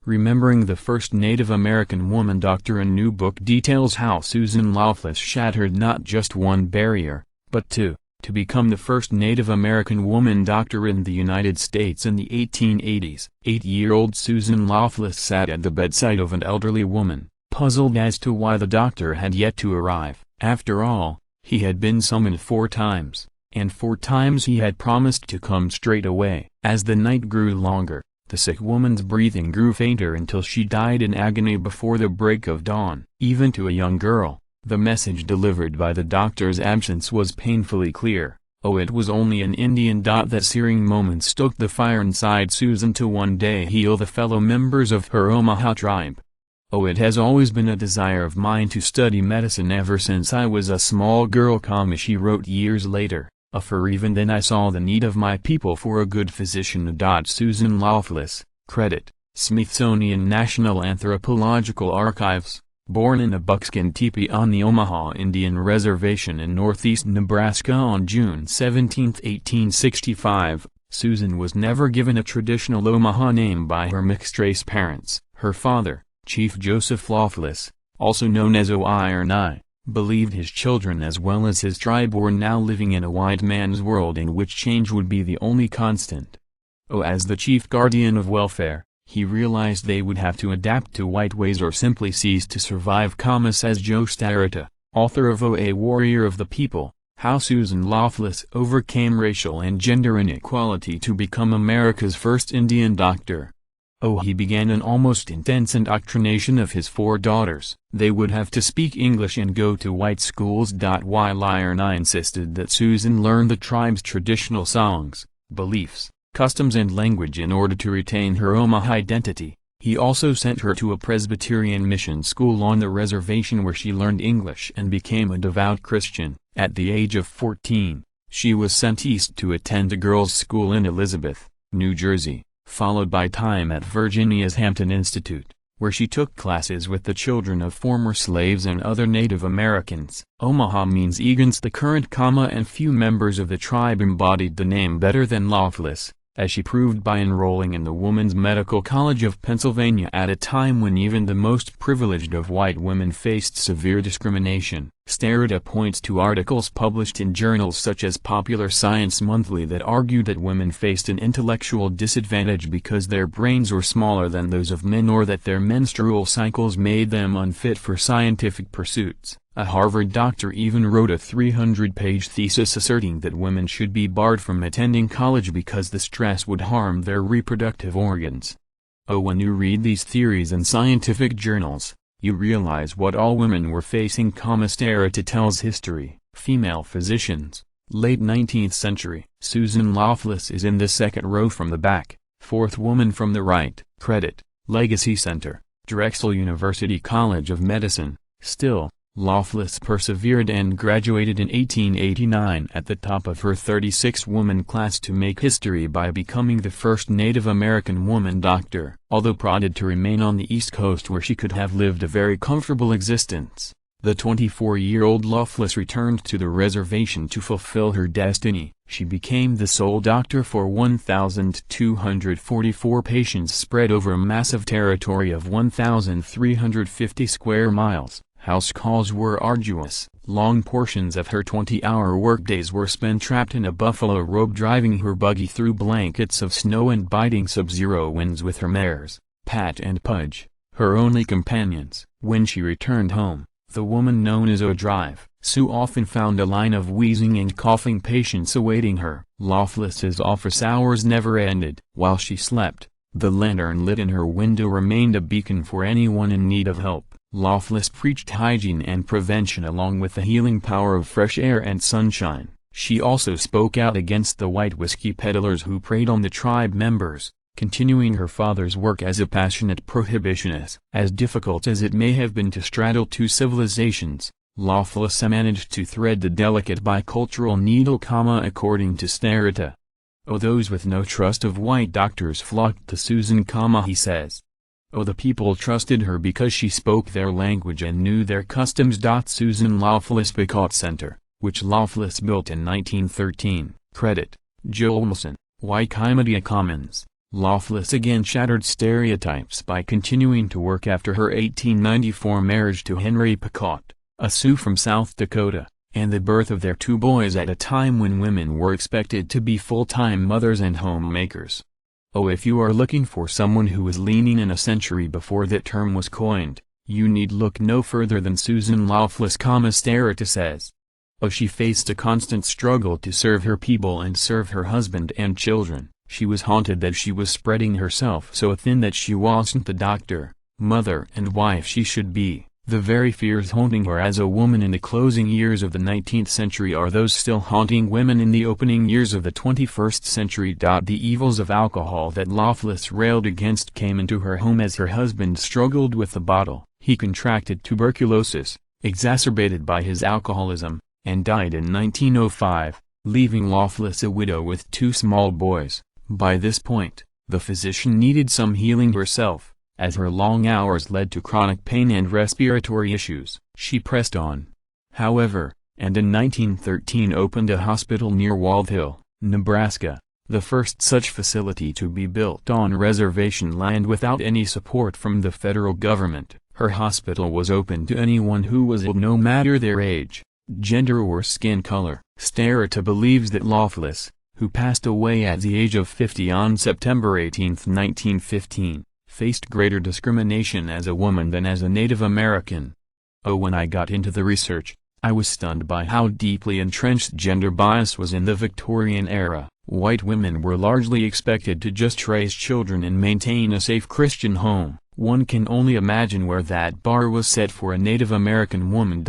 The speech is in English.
Remembering the first Native American woman doctor. A new book details how Susan Loveless shattered not just one barrier, but two, to become the first Native American woman doctor in the United States in the 1880s. 8-year-old Susan Loveless sat at the bedside of an elderly woman, puzzled as to why the doctor had yet to arrive. After all, he had been summoned 4 times, and 4 times he had promised to come straight away. As the night grew longer, the sick woman's breathing grew fainter until she died in agony before the break of dawn. Even to a young girl, the message delivered by the doctor's absence was painfully clear. Oh, it was only an Indian. That searing moment stoked the fire inside Susan to one day heal the fellow members of her Omaha tribe. Oh, it has always been a desire of mine to study medicine ever since I was a small girl, she wrote years later. For even then I saw the need of my people for a good physician. Susan Loveless, credit, Smithsonian National Anthropological Archives, born in a buckskin teepee on the Omaha Indian Reservation in northeast Nebraska on June 17, 1865, Susan was never given a traditional Omaha name by her mixed-race parents. Her father, Chief Joseph Loveless, also known as Iron Eye, believed his children as well as his tribe were now living in a white man's world in which change would be the only constant. As the chief guardian of welfare, he realized they would have to adapt to white ways or simply cease to survive. Says Joe Starretta, author of A Warrior of the People, How Susan Loveless Overcame Racial and Gender Inequality to Become America's First Indian Doctor. He began an almost intense indoctrination of his 4 daughters. They would have to speak English and go to white schools. While Iron Eye insisted that Susan learn the tribe's traditional songs, beliefs, customs and language in order to retain her Omaha identity, he also sent her to a Presbyterian mission school on the reservation where she learned English and became a devout Christian. At the age of 14, she was sent east to attend a girls' school in Elizabeth, New Jersey, followed by time at Virginia's Hampton Institute, where she took classes with the children of former slaves and other Native Americans. Omaha means against the current, and few members of the tribe embodied the name better than Loveless, as she proved by enrolling in the Woman's Medical College of Pennsylvania at a time when even the most privileged of white women faced severe discrimination. Starretta points to articles published in journals such as Popular Science Monthly that argued that women faced an intellectual disadvantage because their brains were smaller than those of men or that their menstrual cycles made them unfit for scientific pursuits. A Harvard doctor even wrote a 300-page thesis asserting that women should be barred from attending college because the stress would harm their reproductive organs. When you read these theories in scientific journals, you realize what all women were facing. Starretta tells History, Female Physicians, late 19th century. Susan Loveless is in the second row from the back, 4th woman from the right. Credit, Legacy Center, Drexel University College of Medicine. Still, Loveless persevered and graduated in 1889 at the top of her 36-woman class to make history by becoming the first Native American woman doctor. Although prodded to remain on the East Coast where she could have lived a very comfortable existence, the 24-year-old Loveless returned to the reservation to fulfill her destiny. She became the sole doctor for 1,244 patients spread over a massive territory of 1,350 square miles. House calls were arduous. Long portions of her 20-hour workdays were spent trapped in a buffalo robe driving her buggy through blankets of snow and biting sub-zero winds with her mares, Pat and Pudge, her only companions. When she returned home, the woman known as Drive, Sue often found a line of wheezing and coughing patients awaiting her. Loveless's office hours never ended. While she slept, the lantern lit in her window remained a beacon for anyone in need of help. Loveless preached hygiene and prevention along with the healing power of fresh air and sunshine. She also spoke out against the white whiskey peddlers who preyed on the tribe members, continuing her father's work as a passionate prohibitionist. As difficult as it may have been to straddle 2 civilizations, Loveless managed to thread the delicate bicultural needle, according to Starretta. Those with no trust of white doctors flocked to Susan, he says. The people trusted her because she spoke their language and knew their customs. Susan Loveless Pequot Center, which Loveless built in 1913. Credit, Joel Wilson, Wikimedia Commons. Loveless again shattered stereotypes by continuing to work after her 1894 marriage to Henry Picotte, a Sioux from South Dakota, and the birth of their 2 boys at a time when women were expected to be full-time mothers and homemakers. Oh, if you are looking for someone who was leaning in a century before that term was coined, you need look no further than Susan Loveless, Sterita says. Oh, she faced a constant struggle to serve her people and serve her husband and children. She was haunted that she was spreading herself so thin that she wasn't the doctor, mother and wife she should be. The very fears haunting her as a woman in the closing years of the 19th century are those still haunting women in the opening years of the 21st century. The evils of alcohol that Loveless railed against came into her home as her husband struggled with the bottle. He contracted tuberculosis, exacerbated by his alcoholism, and died in 1905, leaving Loveless a widow with 2 small boys. By this point, the physician needed some healing herself, as her long hours led to chronic pain and respiratory issues. She pressed on, however, and in 1913 opened a hospital near Walthall, Nebraska, the first such facility to be built on reservation land without any support from the federal government. Her hospital was open to anyone who was ill, no matter their age, gender or skin color. Sterita believes that Loveless, who passed away at the age of 50 on September 18, 1915, faced greater discrimination as a woman than as a Native American. Oh, when I got into the research, I was stunned by how deeply entrenched gender bias was in the Victorian era. White women were largely expected to just raise children and maintain a safe Christian home. One can only imagine where that bar was set for a Native American woman.